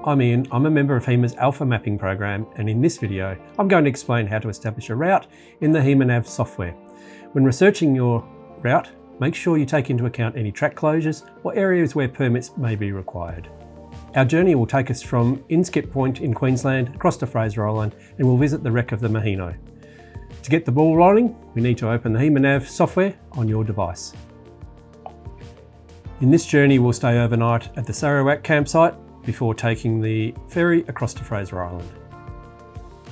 I'm Ian, I'm a member of Hema's Alpha Mapping program, and in this video I'm going to explain how to establish a route in the Hema Nav software. When researching your route, make sure you take into account any track closures or areas where permits may be required. Our journey will take us from Inskip Point in Queensland across to Fraser Island, and we'll visit the wreck of the Maheno. To get the ball rolling, we need to open the Hema Nav software on your device. In this journey we'll stay overnight at the Sarawak campsite before taking the ferry across to Fraser Island.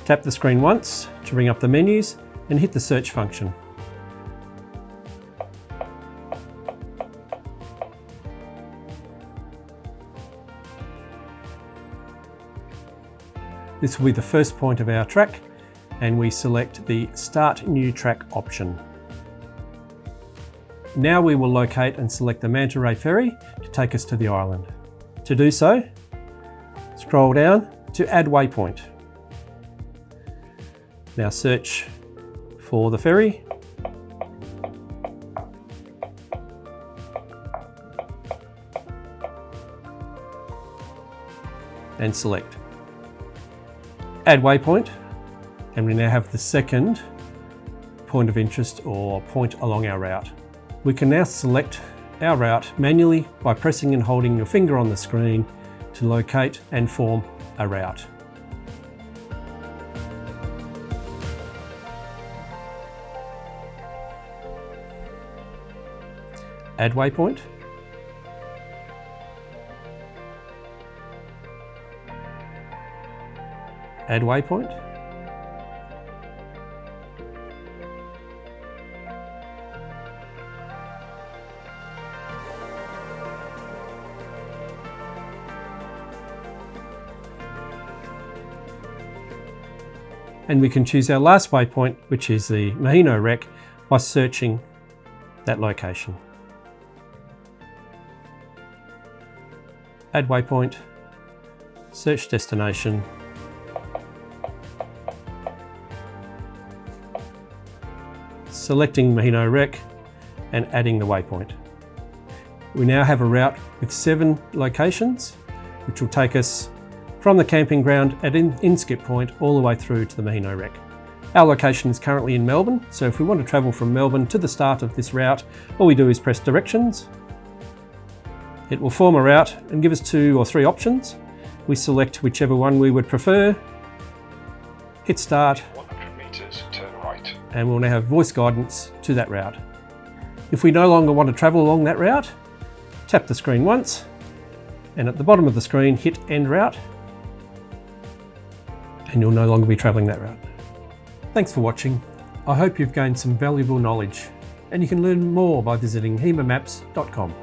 Tap the screen once to bring up the menus and hit the search function. This will be the first point of our track, and we select the Start New Track option. Now we will locate and select the Manta Ray ferry to take us to the island. To do so, scroll down to Add Waypoint. Now search for the ferry. And select. Add Waypoint, and we now have the second point of interest or point along our route. We can now select our route manually by pressing and holding your finger on the screen to locate and form a route. Add Waypoint. Add Waypoint. And we can choose our last waypoint, which is the Maheno wreck, by searching that location. Add Waypoint, search destination, selecting Maheno wreck and adding the waypoint. We now have a route with 7 locations, which will take us from the camping ground at Inskip Point all the way through to the Maheno wreck. Our location is currently in Melbourne, so if we want to travel from Melbourne to the start of this route, all we do is press directions. It will form a route and give us 2 or 3 options. We select whichever one we would prefer, hit start, 100 meters, turn right. And we'll now have voice guidance to that route. If we no longer want to travel along that route, tap the screen once, and at the bottom of the screen hit End Route, and you'll no longer be travelling that route. Thanks for watching. I hope you've gained some valuable knowledge, and you can learn more by visiting hemamaps.com.